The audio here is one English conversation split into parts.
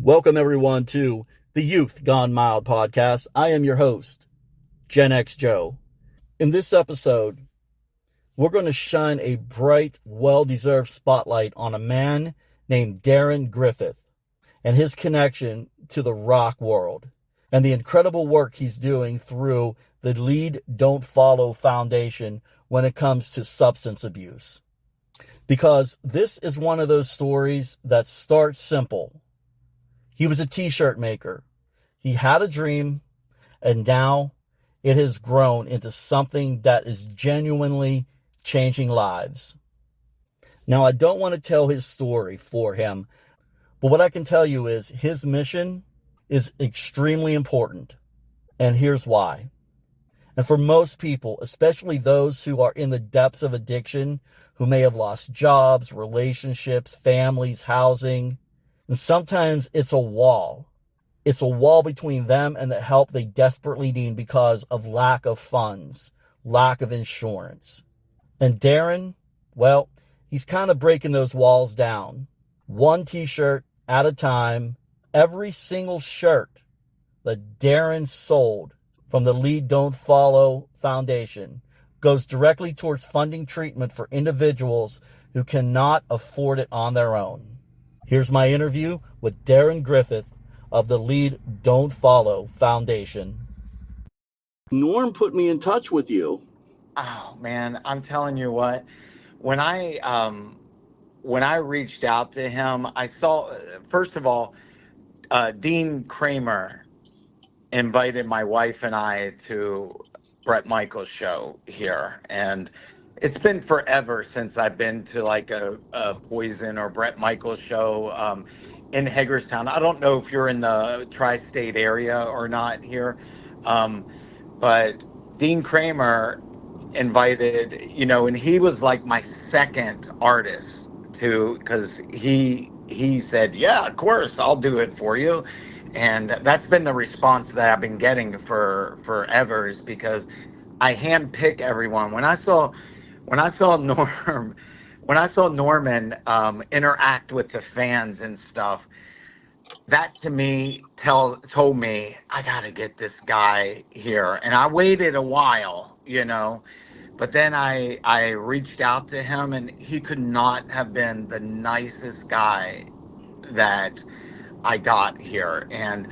Welcome, everyone, to the Youth Gone Mild podcast. I am your host, Gen X Joe. In this episode, we're going to shine a bright, well-deserved spotlight on a man named Darren Griffith and his connection to the rock world and the incredible work he's doing through the Lead Don't Follow Foundation when it comes to substance abuse. Because this is one of those stories that starts simple. He was a t-shirt maker. He had a dream, and now it has grown into something that is genuinely changing lives. Now, I don't want to tell his story for him, but what I can tell you is his mission is extremely important, and here's why. And for most people, especially those who are in the depths of addiction, who may have lost jobs, relationships, families, housing, and sometimes it's a wall. It's a wall between them and the help they desperately need because of lack of funds, lack of insurance. And Darren, well, he's kind of breaking those walls down. One t-shirt at a time. Every single shirt that Darren sold from the Lead Don't Follow Foundation goes directly towards funding treatment for individuals who cannot afford it on their own. Here's my interview with Darren Griffith of the Lead Don't Follow Foundation. Norm put me in touch with you. Oh man, I'm telling you what, when I reached out to him, I saw, first of all, Dean Kramer invited my wife and I to Bret Michaels' show here, and it's been forever since I've been to like a Poison or Bret Michaels show in Hagerstown. I don't know if you're in the tri-state area or not here, but Dean Kramer invited, and he was like my second artist because he said, yeah, of course, I'll do it for you. And that's been the response that I've been getting for forever, is because I handpick everyone. When I saw Norman interact with the fans and stuff, that to me told me I gotta get this guy here. And I waited a while, but then I reached out to him, and he could not have been the nicest guy that I got here. And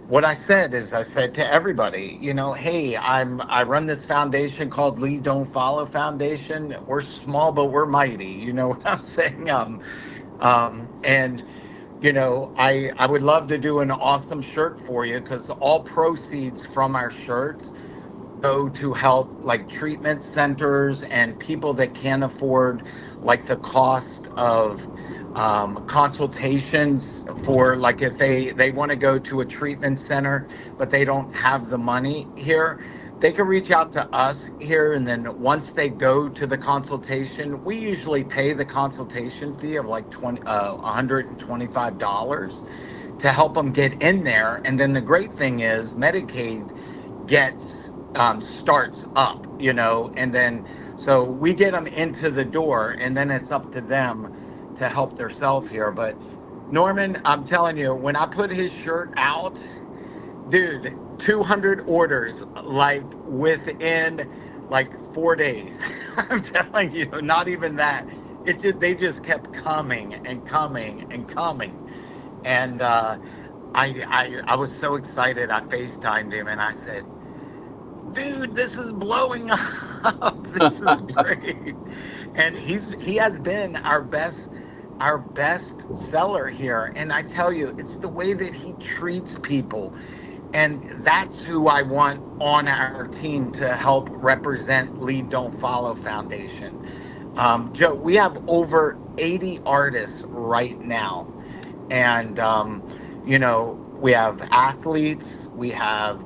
what I said to everybody, hey, I run this foundation called Lead Don't Follow Foundation. We're small, but we're mighty. You know what I'm saying? And I would love to do an awesome shirt for you, because all proceeds from our shirts go to help like treatment centers and people that can't afford like the cost of consultations for, like, if they want to go to a treatment center but they don't have the money here, they can reach out to us here, and then once they go to the consultation, we usually pay the consultation fee of like $125 to help them get in there. And then the great thing is Medicaid gets starts up, and then so we get them into the door, and then it's up to them to help themselves here. But Norman, I'm telling you, when I put his shirt out, dude, 200 orders like within like 4 days. I'm telling you, not even that. They just kept coming and coming and coming. And I was so excited. I FaceTimed him and I said, dude, this is blowing up. This is great. And he has been our best seller here. And I tell you, it's the way that he treats people. And that's who I want on our team to help represent Lead Don't Follow Foundation. Joe, we have over 80 artists right now. And, we have athletes, we have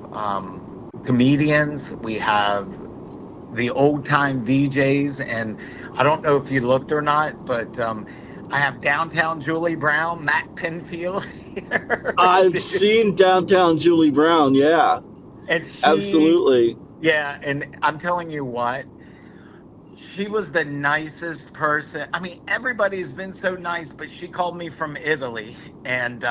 comedians, we have the old time VJs. And I don't know if you looked or not, but I have Downtown Julie Brown, Matt Pinfield here. I've seen Downtown Julie Brown, yeah. And Absolutely. Yeah, and I'm telling you what, she was the nicest person. I mean, everybody's been so nice, but she called me from Italy, and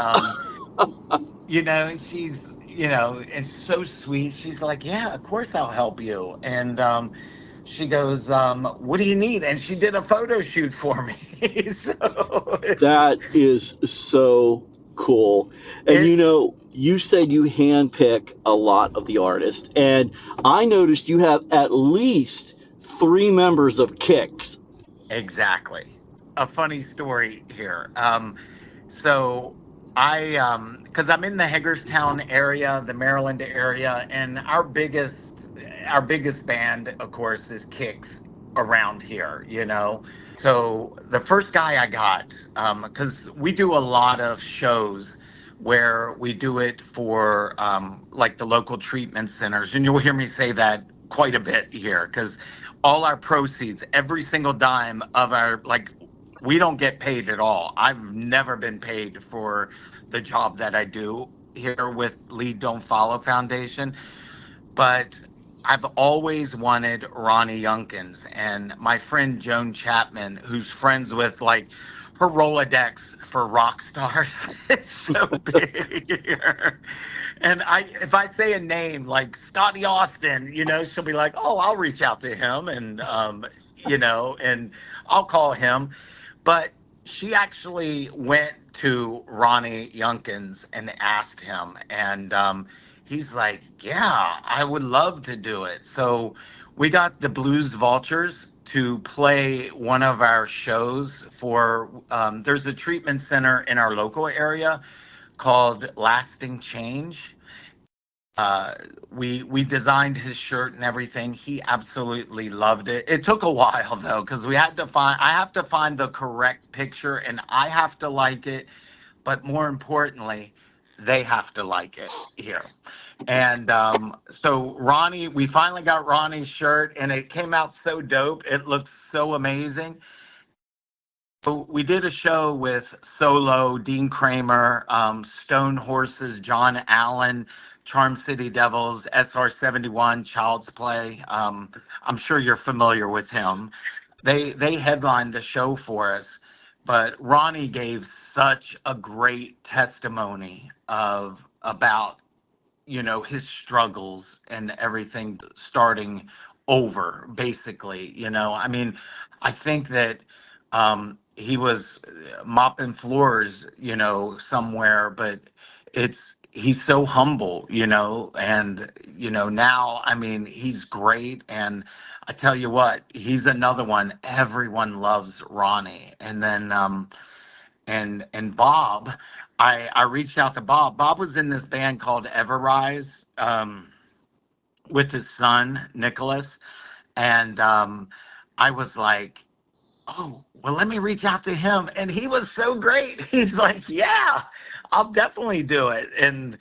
And she's, it's so sweet. She's like, yeah, of course I'll help you. And she goes, what do you need? And she did a photo shoot for me. So That is so cool. And it you said you handpick a lot of the artists, and I noticed you have at least three members of Kicks. exactly a funny story here. So because I'm in the Hagerstown area, the Maryland area, and our biggest band, of course, is Kicks around here. So the first guy I got, because we do a lot of shows where we do it for like the local treatment centers, and you'll hear me say that quite a bit here, because all our proceeds, every single dime of our, like, we don't get paid at all. I've never been paid for the job that I do here with Lead Don't Follow Foundation, but I've always wanted Ronnie Youngkins, and my friend Joan Chapman, who's friends with, like, her Rolodex for rock stars. It's so big here. And if I say a name like Scotty Austin, she'll be like, "Oh, I'll reach out to him," and I'll call him. But she actually went to Ronnie Youngkins and asked him, and he's like, "Yeah, I would love to do it." So we got the Blues Vultures to play one of our shows for. There's a treatment center in our local area called Lasting Change. uh we designed his shirt and everything. He absolutely loved it. It took a while though, because I have to find the correct picture, and I have to like it, but more importantly, they have to like it here. And so Ronnie, we finally got Ronnie's shirt, and it came out so dope. It looked so amazing. So we did a show with Solo, Dean Kramer, Stone Horses, John Allen, Charm City Devils, SR-71, Child's Play. I'm sure you're familiar with him. They headlined the show for us, but Ronnie gave such a great testimony about his struggles and everything, starting over, basically. I mean, I think that he was mopping floors, somewhere, but he's so humble, and now, I mean, he's great. And I tell you what, he's another one. Everyone loves Ronnie. And then and Bob, I reached out to Bob. Bob was in this band called Everrise, with his son Nicholas, and I was like, "Oh, well, let me reach out to him." And he was so great. He's like, "Yeah, I'll definitely do it." And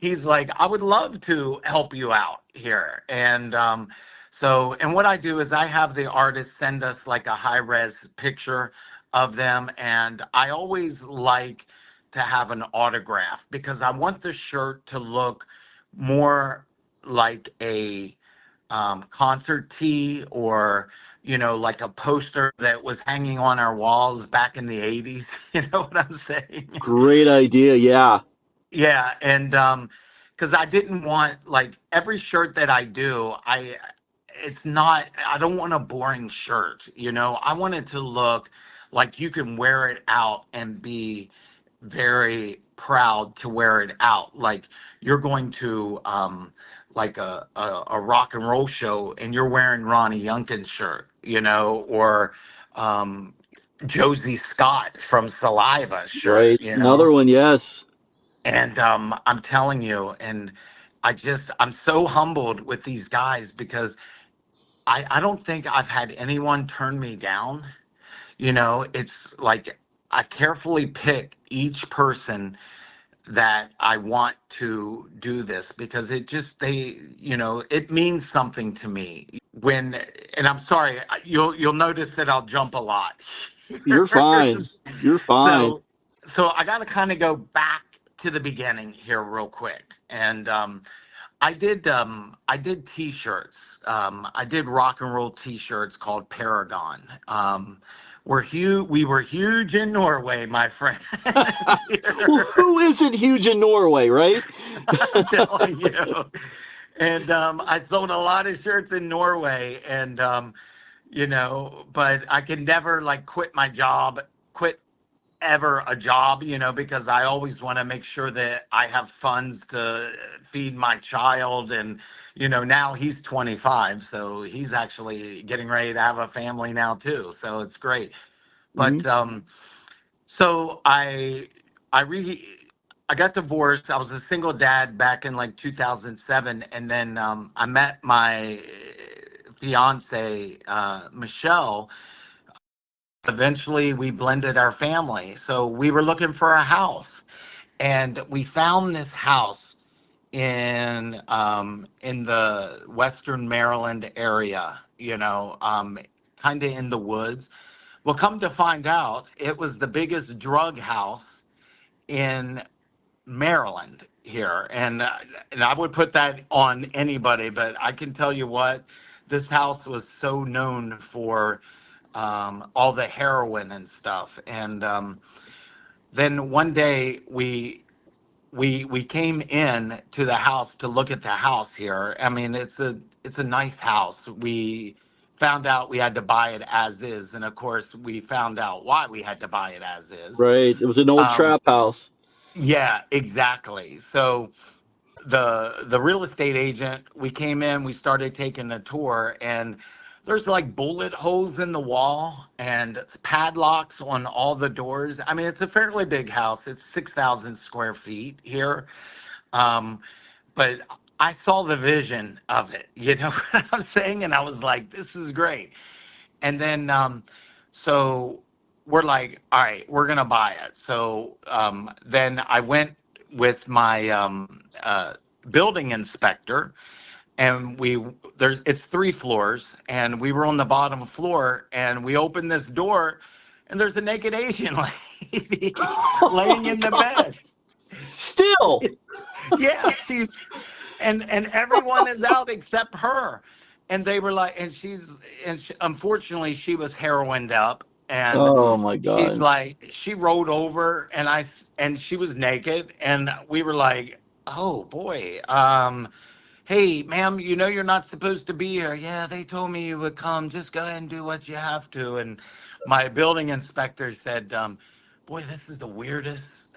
he's like, "I would love to help you out here." And and what I do is I have the artist send us like a high res picture of them, and I always like to have an autograph, because I want the shirt to look more like a concert tee, or like a poster that was hanging on our walls back in the 80s. You know what I'm saying? Great idea. Yeah. Yeah. And because I didn't want, like, every shirt that I do, I don't want a boring shirt. I want it to look like you can wear it out and be very proud to wear it out. Like, you're going to like a rock and roll show, and you're wearing Ronnie Youngkin's shirt, or um, Josie Scott from Saliva shirt, Right. Another one. Yes. and I'm telling you, and I'm so humbled with these guys, because I don't think I've had anyone turn me down. It's like I carefully pick each person that I want to do this, because it means something to me. And I'm sorry, you'll notice that I'll jump a lot. You're fine. You're fine. so so I got to kind of go back to the beginning here real quick. And I did t-shirts. I did rock and roll t-shirts called Paragon, We were huge in Norway, my friend. Well, who isn't huge in Norway, right? I'm telling you. And I sold a lot of shirts in Norway, and but I can never like quit ever a job, because I always want to make sure that I have funds to feed my child. And, now he's 25, so he's actually getting ready to have a family now too. So it's great. Hmm. But so I got divorced. I was a single dad back in like 2007, and then I met my fiance, Michelle. Eventually, we blended our family. So we were looking for a house, and we found this house in the Western Maryland area. Kind of in the woods. Well, come to find out, it was the biggest drug house in Maryland here, and I would put that on anybody, but I can tell you what, this house was so known for all the heroin and stuff. And then one day we came in to the house to look at the house here. I mean, it's a nice house. We found out we had to buy it as is, and of course, we found out why we had to buy it as is. Right. It was an old Um, trap house. yeah, exactly. So the real estate agent, we came in, we started taking the tour, and there's like bullet holes in the wall and padlocks on all the doors. I mean, it's a fairly big house. It's 6,000 square feet here. Um, but I saw the vision of it, you know what I'm saying? And I was like, this is great. And then, so we're like, all right, we're going to buy it. So then I went with my building inspector, and it's 3 floors, and we were on the bottom floor, and we opened this door, and there's a naked Asian lady Oh laying my in the God. bed. Still. Yeah, and everyone is out except her. And they were like, unfortunately, she was heroined up, and Oh my she's God. like, she rolled over, and she was naked, and we were like, oh boy, hey, ma'am, you're not supposed to be here. Yeah, they told me you would come. Just go ahead and do what you have to. And my building inspector said, boy, this is the weirdest,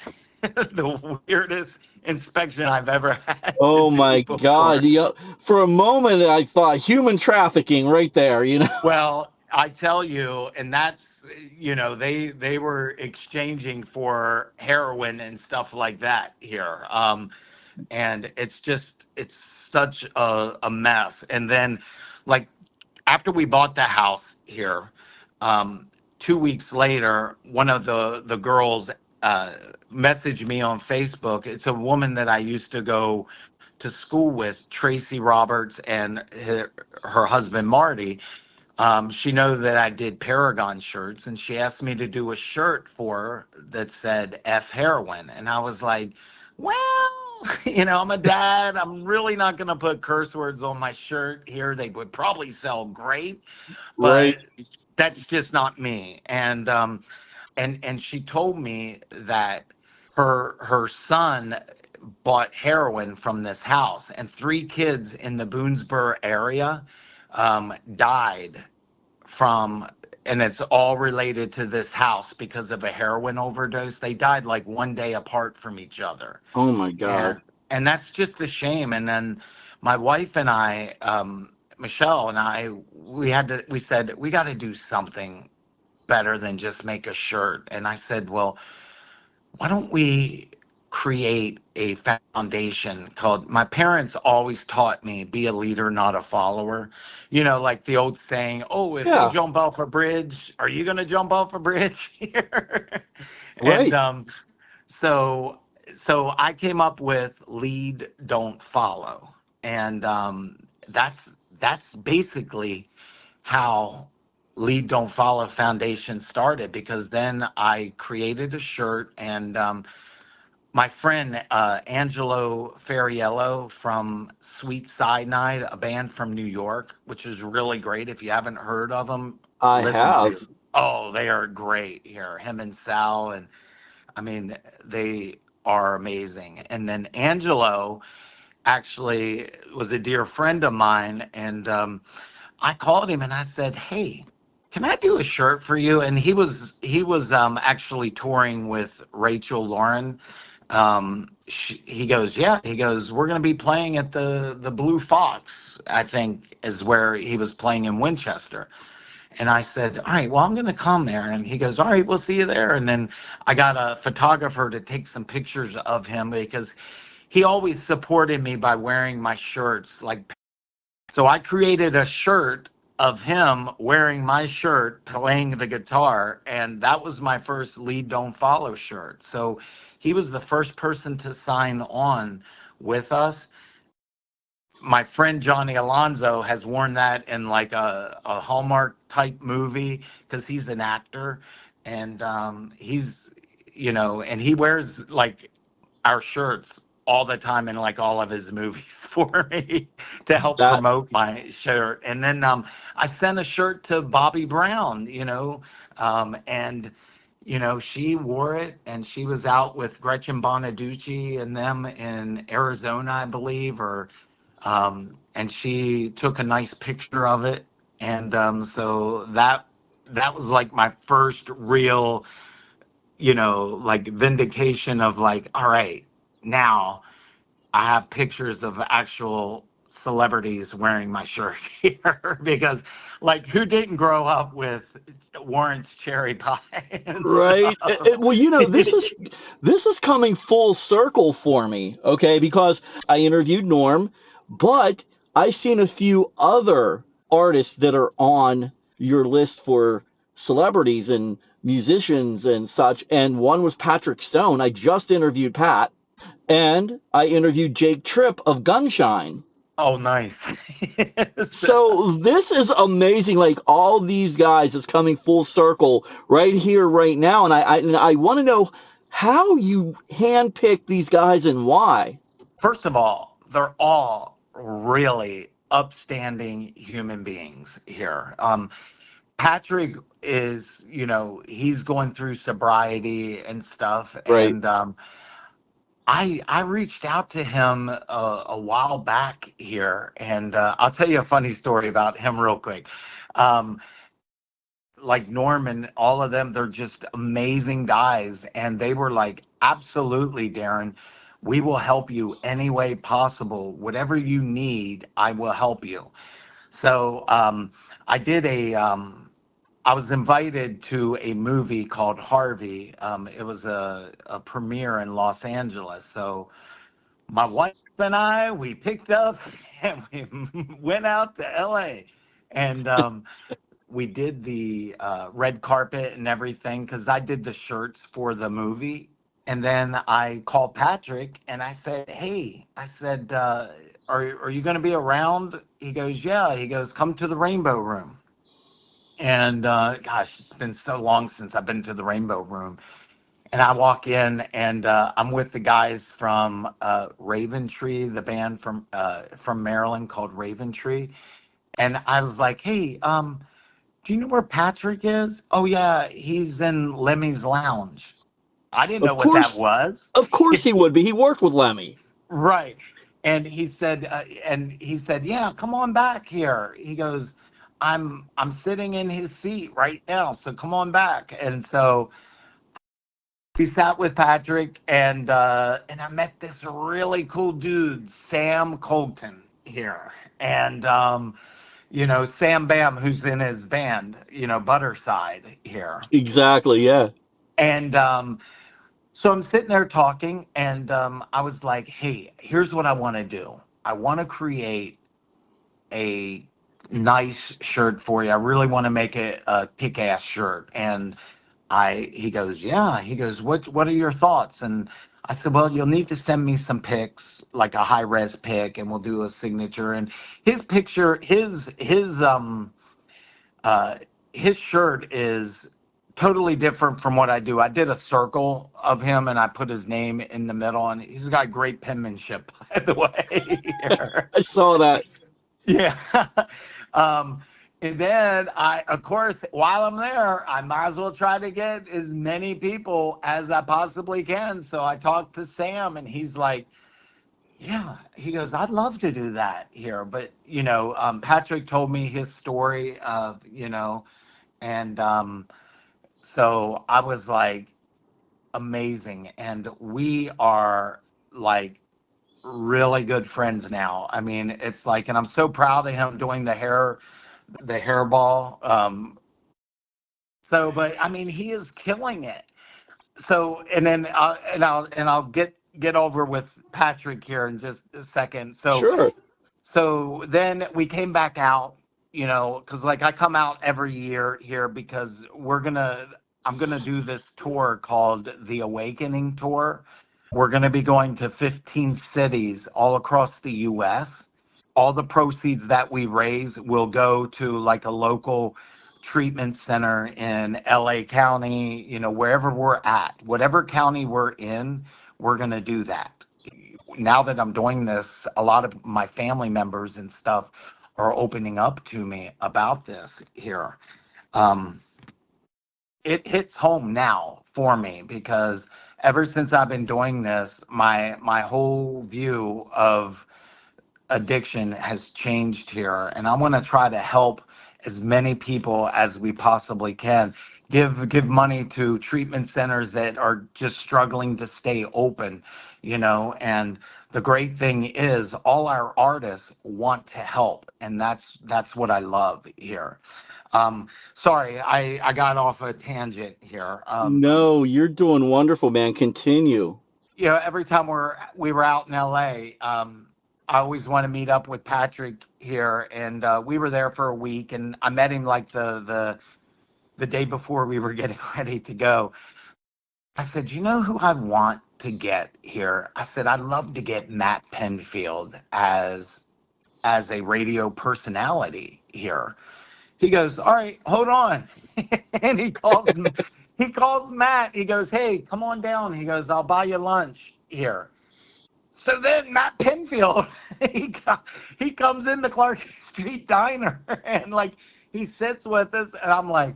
the weirdest inspection I've ever had to Oh do my God. before. Yeah. For a moment, I thought human trafficking right there, you know? Well, I tell you, and that's, they were exchanging for heroin and stuff like that here. And it's such a mess. And then, like, after we bought the house here, um, 2 weeks later, one of the girls messaged me on Facebook. It's a woman that I used to go to school with, Tracy Roberts, and her husband Marty. She know that I did Paragon shirts, and she asked me to do a shirt for her that said F heroin. And I was like, well, I'm a dad. I'm really not going to put curse words on my shirt here. They would probably sell great, Right. but that's just not me. And she told me that her son bought heroin from this house, and 3 kids in the Boonesboro area died from, and it's all related to this house because of a heroin overdose. They died like one day apart from each other. Oh my God. And that's just a shame. And then my wife and I, Michelle and I, we said we got to do something better than just make a shirt. And I said, well, why don't we create a foundation called, my parents always taught me, be a leader, not a follower. Like the old saying, oh, if they Yeah. jump off a bridge, are you going to jump off a bridge here? And Right. so I came up with lead, don't follow. And that's basically how Lead Don't Follow Foundation started, because then I created a shirt, and my friend Angelo Ferriello from Sweet Cyanide, a band from New York, which is really great. If you haven't heard of them, I listen have. to. Oh, they are great here. Him and Sal, and I mean, they are amazing. And then Angelo actually was a dear friend of mine, and I called him and I said, "Hey, can I do a shirt for you?" And he was actually touring with Rachel Lauren. He goes, "Yeah." He goes, "We're going to be playing at the Blue Fox, I think, is where he was playing in Winchester." And I said, "All right, well, I'm going to come there." And he goes, "All right, we'll see you there." And then I got a photographer to take some pictures of him because he always supported me by wearing my shirts. So I created a shirt of him wearing my shirt, playing the guitar. And that was my first Lead Don't Follow shirt. So he was the first person to sign on with us. My friend Johnny Alonso has worn that in like a Hallmark type movie because he's an actor, and and he wears like our shirts all the time in like all of his movies for me to help That promote my shirt. And then I sent a shirt to Bobby Brown, and she wore it, and she was out with Gretchen Bonaducci and them in Arizona, I believe, and she took a nice picture of it. And so that was like my first real, like vindication of like, all right, now I have pictures of actual celebrities wearing my shirt here because like who didn't grow up with Warren's cherry pie and right. stuff? Well, this is coming full circle for me, okay? Because I interviewed Norm, but I seen a few other artists that are on your list for celebrities and musicians and such, and one was Patrick Stone. I just interviewed Pat, and I interviewed Jake Tripp of Gunshine. Oh, nice. So this is amazing. Like all these guys is coming full circle right here, right now, and I want to know how you handpick these guys and why. First of all, they're all really upstanding human beings here. Patrick is, he's going through sobriety and stuff, Right. and I reached out to him a while back here, and I'll tell you a funny story about him real quick. Um, like Norman, all of them, they're just amazing guys. And they were like, absolutely, Darren, we will help you any way possible. Whatever you need, I will help you. So I was invited to a movie called Harvey. It was a premiere in Los Angeles. So my wife and I, we picked up and we went out to LA. And we did the red carpet and everything because I did the shirts for the movie. And then I called Patrick and I said, "Hey," I said, are you going to be around?" He goes, "Yeah." He goes, "Come to the Rainbow Room." And gosh, it's been so long since I've been to the Rainbow Room. And I walk in and I'm with the guys from Raven Tree, the band from Maryland called Raven Tree. And I was like, "Hey, do you know where Patrick is?" "Oh yeah, he's in Lemmy's Lounge." I didn't know Of what that course, was. of course he would be. He worked with Lemmy. Right. And he said, "Yeah, come on back here." He goes, I'm sitting in his seat right now, so come on back." And so we sat with Patrick, and I met this really cool dude, Sam Colton here. And Sam Bam, who's in his band, Butterside here. Exactly. Yeah. And so I'm sitting there talking, and I was like, "Hey, here's what I want to do. I want to create a nice shirt for you. I really want to make it a kick-ass shirt." And he goes, "Yeah." He goes, "What are your thoughts?" And I said, "Well, you'll need to send me some pics, like a high-res pic, and we'll do a signature." And his picture, his shirt is totally different from what I do. I did a circle of him and I put his name in the middle, and he's got great penmanship, by the way. I saw that. Yeah. um, And then of course, while I'm there, I might as well try to get as many people as I possibly can. So I talked to Sam, and he's like, yeah, he goes, I'd love to do that here. But, Patrick told me his story of, and so I was like, amazing. And we are like really good friends now. I mean, it's like, and I'm so proud of him doing the hairball. But I mean, he is killing it. So, and then I'll get over with Patrick here in just a second. Sure. So then we came back out, because like I come out every year here because I'm gonna do this tour called the Awakening Tour. We're gonna be going to 15 cities all across the U.S. All the proceeds that we raise will go to like a local treatment center in LA County, wherever we're at, whatever county we're in, we're gonna do that. Now that I'm doing this, a lot of my family members and stuff are opening up to me about this here. It hits home now for me because ever since I've been doing this, my whole view of addiction has changed here, and I want to try to help as many people as we possibly can. Give money to treatment centers that are just struggling to stay open, and the great thing is all our artists want to help, and that's what I love here. Sorry, I got off a tangent here. No, you're doing wonderful, man. Continue. Every time we were out in LA, I always want to meet up with Patrick here, and we were there for a week, and I met him like the day before we were getting ready to go. I said, you know who I want to get here? I said, I'd love to get Matt Penfield as a radio personality here. He goes, all right, hold on. And he calls Matt. He goes, hey, come on down. He goes, I'll buy you lunch here. So then Matt Penfield, he comes in the Clark Street Diner, and like he sits with us, and I'm like,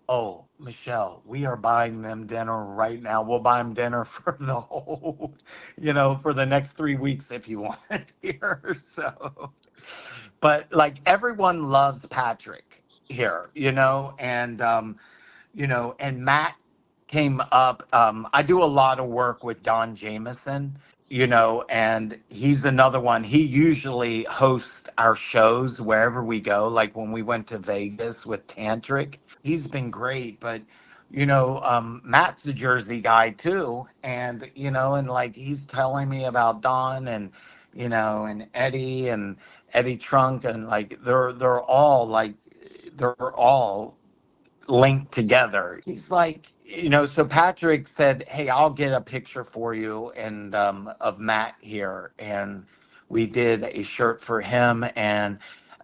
oh, Michelle, we are buying them dinner right now. We'll buy them dinner for the whole, for the next 3 weeks if you want it here. So, but like everyone loves Patrick here, and Matt came up. I do a lot of work with Don Jameson, and he's another one. He usually hosts our shows wherever we go. Like when we went to Vegas with Tantric, he's been great. But, Matt's a Jersey guy too. And, and like he's telling me about Don and, and Eddie Trunk, and like they're all linked together. He's like, so Patrick said, hey, I'll get a picture for you and of Matt here. And we did a shirt for him. And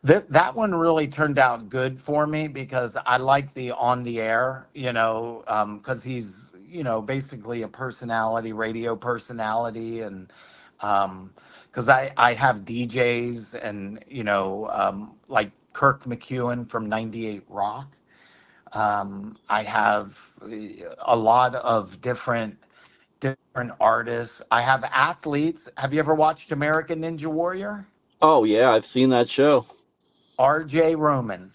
that one really turned out good for me because I like the on the air, because he's, basically a personality, radio personality. And because I have DJs and, like Kirk McEwen from 98 Rock. I have a lot of different artists. I have athletes. Have you ever watched American Ninja Warrior? Oh, yeah, I've seen that show. RJ Roman.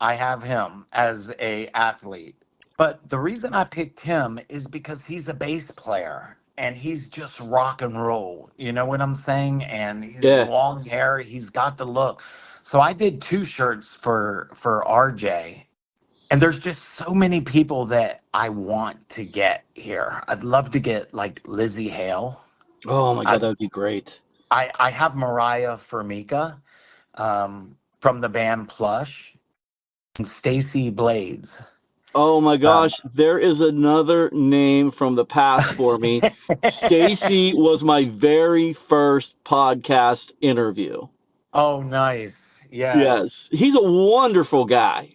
I have him as a athlete. But the reason I picked him is because he's a bass player and he's just rock and roll. You know what I'm saying? And he's long hair. He's got the look. So I did 2 shirts for RJ. And there's just so many people that I want to get here. I'd love to get like Lizzie Hale. Oh my God, that would be great. I have Mariah Formica from the band Plush, and Stacy Blades. Oh my gosh, there is another name from the past for me. Stacy was my very first podcast interview. Oh, nice. Yes. He's a wonderful guy.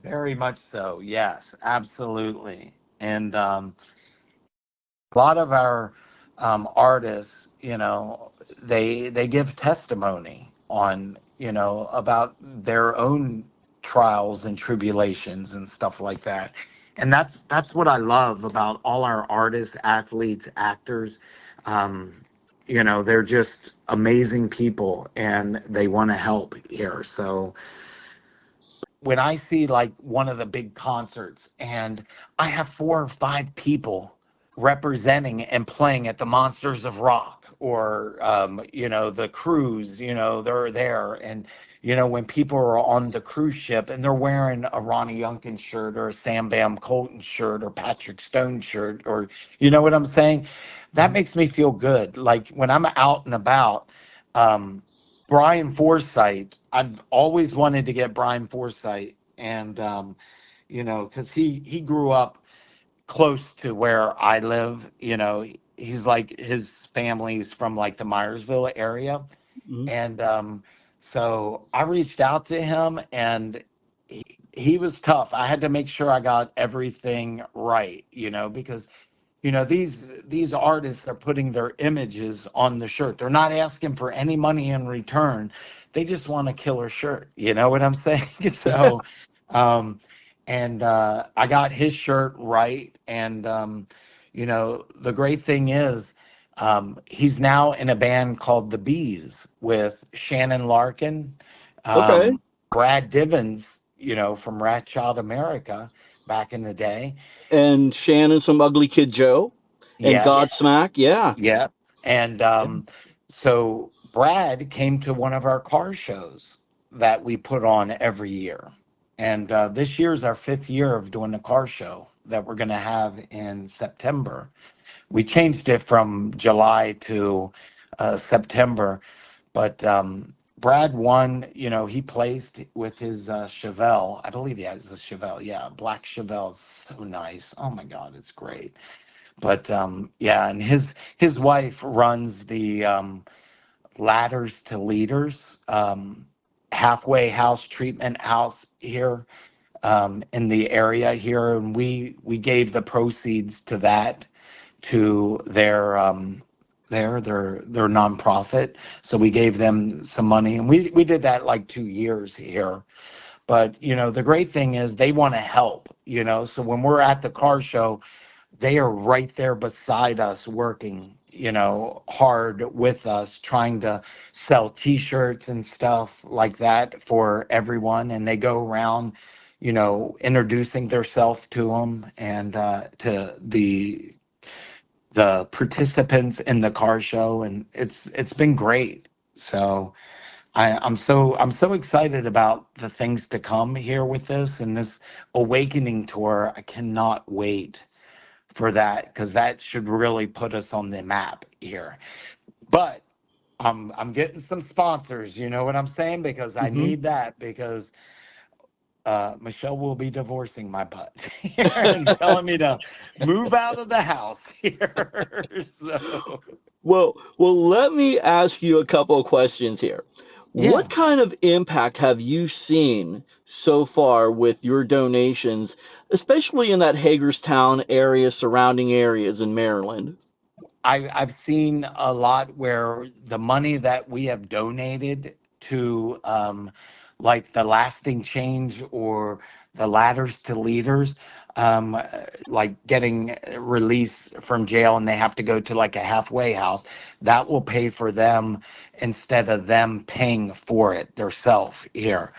Very much so. Yes, absolutely. And a lot of our artists, they give testimony on, about their own trials and tribulations and stuff like that. And that's what I love about all our artists, athletes, actors. Um, they're just amazing people and they want to help here. So when I see like one of the big concerts and I have 4 or 5 people representing and playing at the Monsters of Rock or the cruise, they're there. And when people are on the cruise ship and they're wearing a Ronnie Youngkin shirt or a Sam Bam Colton shirt or Patrick Stone shirt, or you know what I'm saying, that makes me feel good. Like when I'm out and about, Brian Forsythe, I've always wanted to get Brian Forsythe, and because he grew up close to where I live. He's like his family's from like the Myersville area, Mhm. and so I reached out to him, and he was tough. I had to make sure I got everything right, because these artists are putting their images on the shirt. They're not asking for any money in return. They just want a killer shirt. You know what I'm saying? So, I got his shirt right. And, the great thing is, he's now in a band called The Bees with Shannon Larkin, Okay. Brad Divins, from Rat Child America back in the day. And Shannon's from Ugly Kid Joe and Yes. Godsmack. Yeah. Yeah. And Yeah. so Brad came to one of our car shows that we put on every year. And this year's our 5th year of doing the car show that we're going to have in September. We changed it from July to September, but Brad won. He placed with his Chevelle. I believe he has a Chevelle. Yeah, black Chevelle is so nice. Oh my God, it's great. But yeah, and his wife runs the Ladders to Leaders halfway house treatment house here in the area here, and we gave the proceeds to that to their nonprofit. So we gave them some money, and we did that like 2 years here. But the great thing is they want to help. So when we're at the car show, they are right there beside us working hard with us, trying to sell t-shirts and stuff like that for everyone. And they go around introducing themselves to them and to the participants in the car show, and it's been great. So I'm so excited about the things to come here with this and this awakening tour. I cannot wait for that, because that should really put us on the map here. But I'm getting some sponsors, you know what I'm saying? Because I Hmm. need that, because Michelle will be divorcing my butt here and telling me to move out of the house here. So Well, let me ask you a couple of questions here. yeah. What kind of impact have you seen so far with your donations, especially in that Hagerstown area, surrounding areas in Maryland? I've seen a lot where the money that we have donated to, like the Lasting Change or the Ladders to Leaders, um, like getting released from jail and they have to go to like a halfway house, that will pay for them instead of them paying for it themselves here.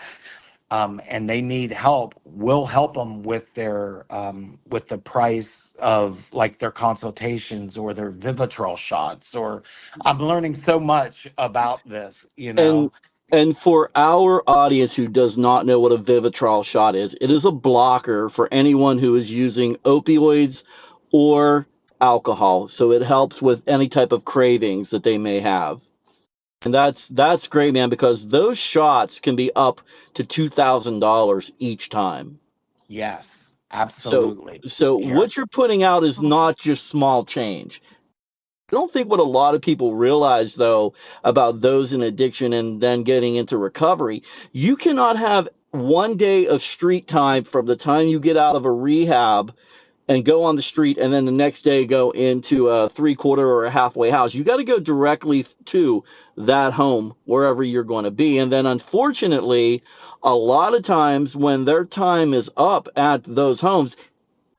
And they need help, we'll help them with the price of like their consultations or their Vivitrol shots. Or I'm learning so much about this, And and for our audience who does not know what a Vivitrol shot is, it is a blocker for anyone who is using opioids or alcohol. So it helps with any type of cravings that they may have. And that's great, man, because those shots can be up to $2,000 each time. Yes, So absolutely. so Here. what you're putting out is not just small change. I don't think what a lot of people realize, though, about those in addiction and then getting into recovery, you cannot have one day of street time from the time you get out of a rehab and go on the street and then the next day go into a 3/4 or a halfway house. You got to go directly to that home wherever you're going to be. And then unfortunately, a lot of times when their time is up at those homes,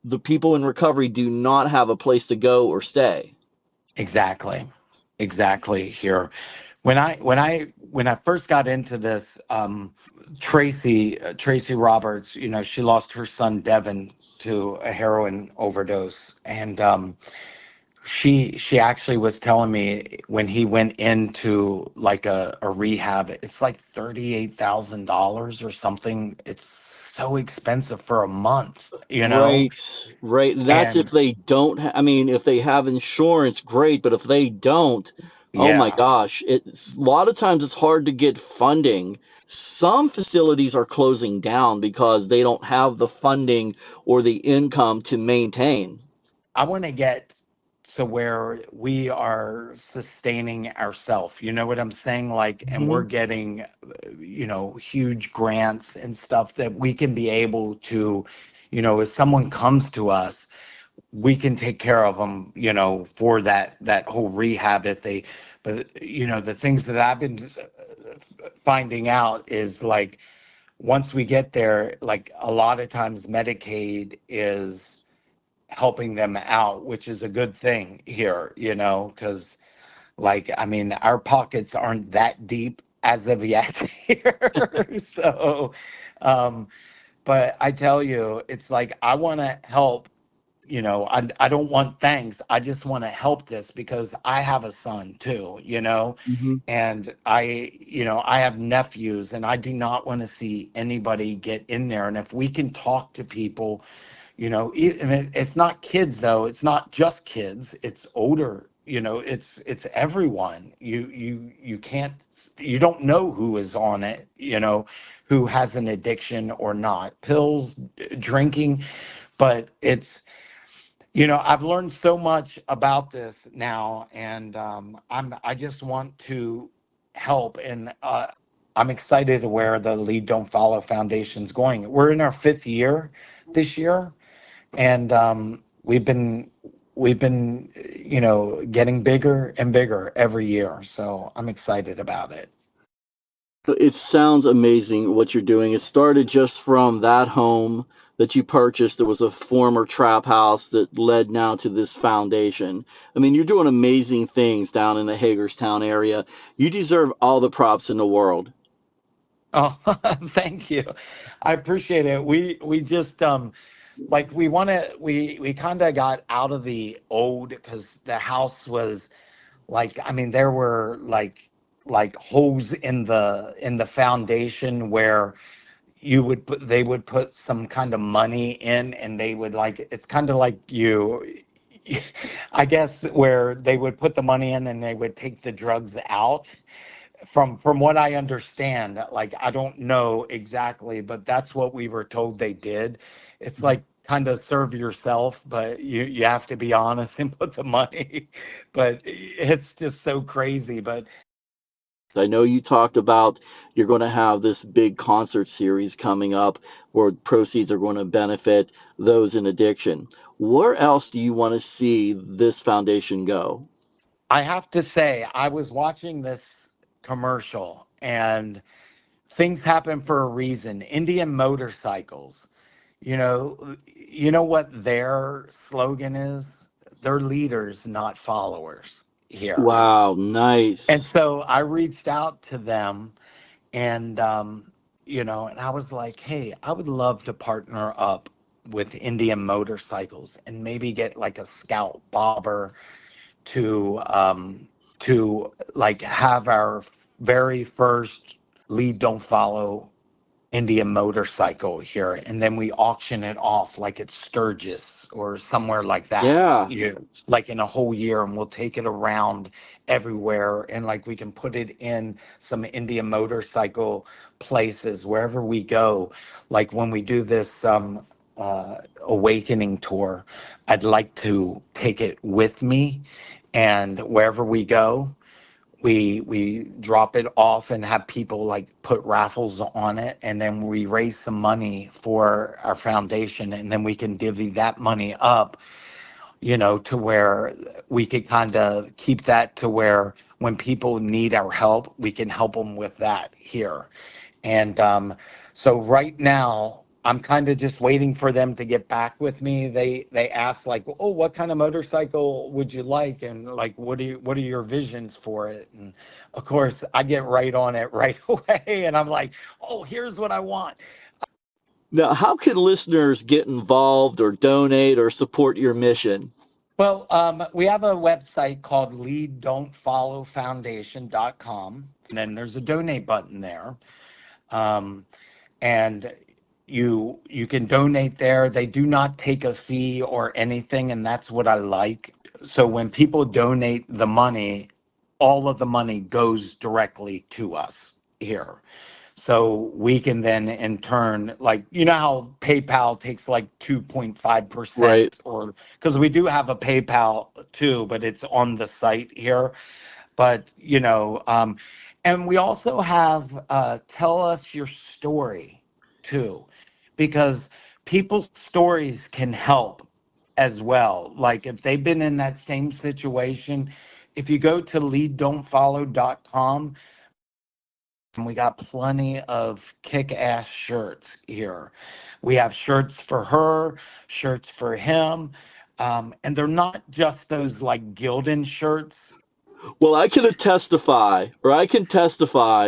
the people in recovery do not have a place to go or stay. Exactly. Exactly here. When I first got into this, Tracy Roberts, she lost her son Devin to a heroin overdose, and she actually was telling me when he went into like a rehab, it's like $38,000 or something. It's so expensive for a month. Right, right. That's if And they don't. I mean, if they have insurance, great. But if they don't, oh my yeah, gosh, it's a lot of times it's hard to get funding. Some facilities are closing down because they don't have the funding or the income to maintain. I want to get to where we are sustaining ourselves. You know what I'm saying? Like, and we're Hmm. getting, huge grants and stuff that we can be able to, if someone comes to us, we can take care of them, for that whole rehab if they, but the things that I've been finding out is like, once we get there, like a lot of times Medicaid is helping them out, which is a good thing here, because like, I mean, our pockets aren't that deep as of yet here. So, um, but I tell you, it's like I want to help. I don't want thanks. I just want to help this because I have a son too. Hmm. And I have nephews and I do not want to see anybody get in there. And if we can talk to people, and it's not kids though. It's not just kids. It's older. It's everyone. You can't. You don't know who is on it. Who has an addiction or not. Pills, drinking, but it's. I've learned so much about this now, and I just want to help, and I'm excited to where the Lead Don't Follow Foundation's going. We're in our 5th year this year, and we've been getting bigger and bigger every year. So I'm excited about it. It sounds amazing what you're doing. It started just from that home that you purchased. There was a former trap house that led now to this foundation. I mean, you're doing amazing things down in the Hagerstown area. You deserve all the props in the world. Oh, thank you. I appreciate it. We just like we kind of got out of the old because the house was like, I mean, there were like holes in the foundation where they would put some kind of money in, and they would, like, it's kind of like I guess, where they would put the money in and they would take the drugs out. From what I understand, like, I don't know exactly, but that's what we were told they did. It's like kind of serve yourself, but you have to be honest and put the money. But it's just so crazy. But I know you talked about you're going to have this big concert series coming up where proceeds are going to benefit those in addiction. Where else do you want to see this foundation go? I have to say, I was watching this commercial, and things happen for a reason. Indian motorcycles, you know what their slogan is? They're leaders, not followers here. Wow, And nice. so I reached out to them, and and I was like, hey, I would love to partner up with Indian motorcycles and maybe get like a scout bobber to like have our very first Lead Don't Follow Indian motorcycle here, and then we auction it off like at Sturgis or somewhere like that. Yeah. Like in a whole year, and we'll take it around everywhere, and like we can put it in some Indian motorcycle places wherever we go. Like when we do this awakening tour, I'd like to take it with me, and wherever we go, we drop it off and have people like put raffles on it, and then we raise some money for our foundation, and then we can divvy that money up, to where we could kind of keep that to where when people need our help, we can help them with that here. And so right now, I'm kind of just waiting for them to get back with me. They asked like, "Oh, what kind of motorcycle would you like?" And like, what are your visions for it? And of course, I get right on it right away, and I'm like, "Oh, here's what I want." Now, how can listeners get involved or donate or support your mission? Well, we have a website called leaddon'tfollowfoundation.com, and then there's a donate button there. Um, and you can donate there. They do not take a fee or anything, and that's what I like. So when people donate the money, all of the money goes directly to us here. So we can then in turn, like, how PayPal takes like Right. 2.5%, or because we do have a PayPal too, but it's on the site here. But, and we also have tell us your story too, because people's stories can help as well. Like if they've been in that same situation, if you go to leaddon'tfollow.com, we got plenty of kick-ass shirts here. We have shirts for her, shirts for him, and they're not just those like Gildan shirts. Well, I can testify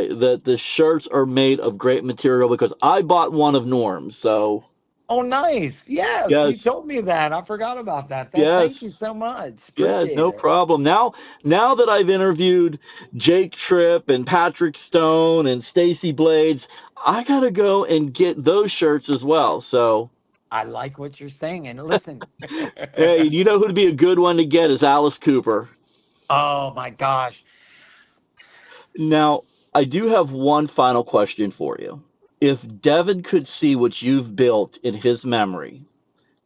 that the shirts are made of great material because I bought one of Norm's. So, Oh, nice. Yes, you yes, told me that. I forgot about that. Thank you yes, so much. yeah, Appreciate no it. problem. Now that I've interviewed Jake Tripp and Patrick Stone and Stacy Blades, I gotta go and get those shirts as well. So, I like what you're saying. And listen, hey, you know who'd be a good one to get is Alice Cooper. oh my gosh. Now, I do have one final question for you. If Devin could see what you've built in his memory,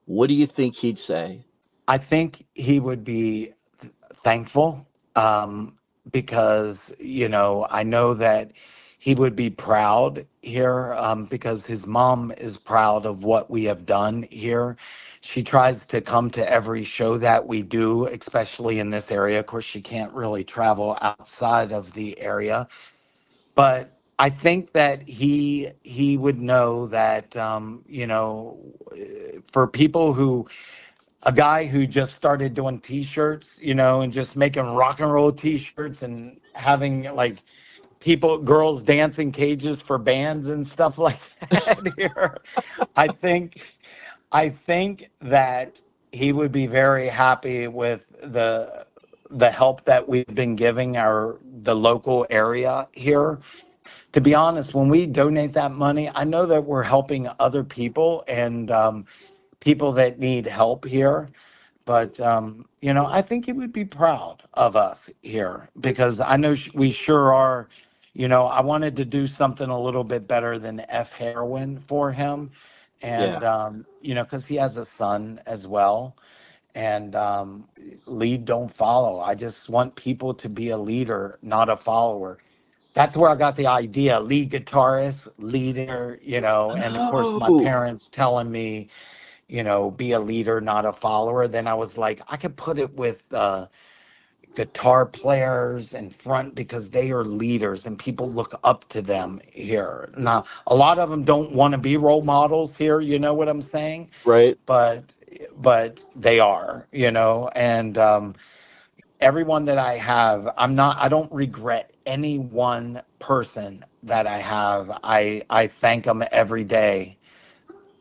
what do you think he'd say? I think he would be thankful, because, I know that he would be proud here, because his mom is proud of what we have done here. She tries to come to every show that we do, especially in this area. Of course, she can't really travel outside of the area, but I think that he would know that, for people who a guy who just started doing t-shirts, and just making rock and roll t-shirts and having like girls dancing cages for bands and stuff like that here. I think I think that he would be very happy with the help that we've been giving the local area here. To be honest, when we donate that money, I know that we're helping other people, and people that need help here. But I think he would be proud of us here, because I know we sure are. I wanted to do something a little bit better than F heroin for him, Yeah. and because he has a son as well. And lead, don't follow. I just want people to be a leader, not a follower. That's where I got the idea. Lead guitarist, leader, and of course my Oh, parents telling me, be a leader, not a follower. Then I was like, I could put it with guitar players in front, because they are leaders and people look up to them here. Now, a lot of them don't want to be role models here, you know what I'm saying? right. But they are, and everyone that I have, I don't regret any one person that I have. I thank them every day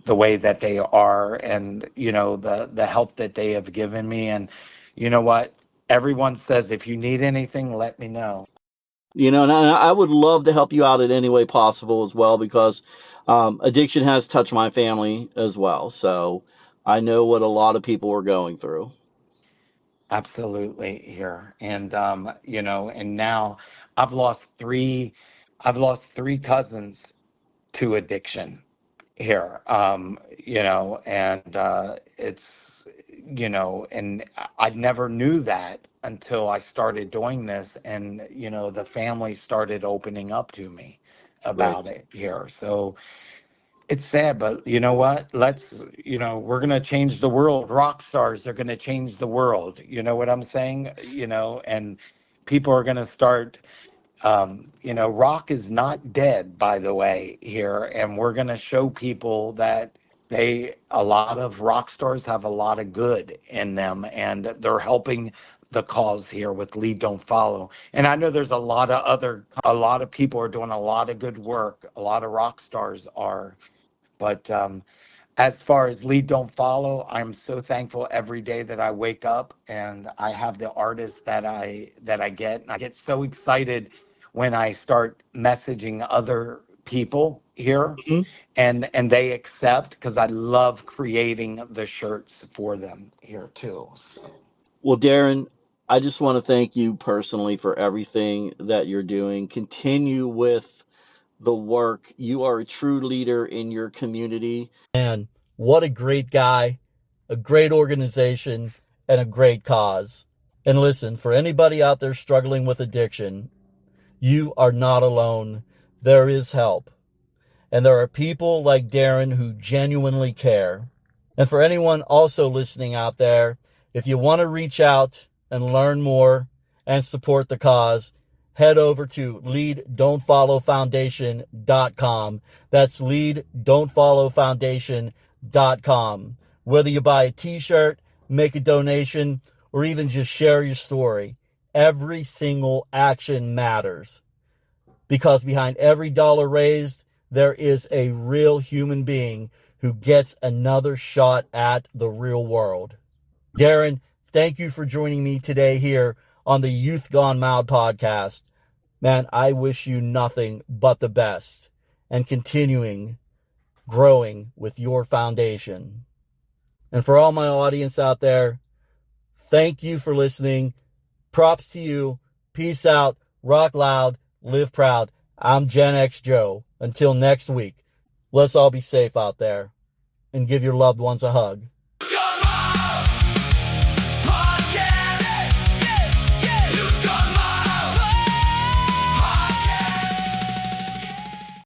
the way that they are, and the help that they have given me. And you know what, everyone says, if you need anything, let me know. And I would love to help you out in any way possible as well because addiction has touched my family as well. So I know what a lot of people are going through. Absolutely here. And and now i've lost three I've lost three cousins to addiction here. And it's, and I never knew that until I started doing this, and, the family started opening up to me Right. about it here. So it's sad, but you know what? We're going to change the world. Rock stars are going to change the world. You know what I'm saying? And people are going to start, rock is not dead, by the way, here. And we're going to show people that a lot of rock stars have a lot of good in them, and they're helping the cause here with Lead Don't Follow. And I know there's a lot of people are doing a lot of good work. A lot of rock stars are. But as far as Lead Don't Follow, I'm so thankful every day that I wake up and I have the artists that I get. And I get so excited when I start messaging other people here, Mhm. and they accept, because I love creating the shirts for them here too. So. Well, Darren, I just want to thank you personally for everything that you're doing. Continue with the work. You are a true leader in your community. And what a great guy, a great organization, and a great cause. And listen, for anybody out there struggling with addiction, you are not alone. There is help. And there are people like Darren who genuinely care. And for anyone also listening out there, if you want to reach out and learn more and support the cause, head over to leaddon'tfollowfoundation.com. That's leaddon'tfollowfoundation.com. Whether you buy a t-shirt, make a donation, or even just share your story, every single action matters. Because behind every dollar raised, there is a real human being who gets another shot at the real world. Darren, thank you for joining me today here on the Youth Gone Mild podcast. Man, I wish you nothing but the best and continuing growing with your foundation. And for all my audience out there, thank you for listening. Props to you. Peace out. Rock loud. Live proud. I'm Gen X Joe. Until next week, let's all be safe out there and give your loved ones a hug.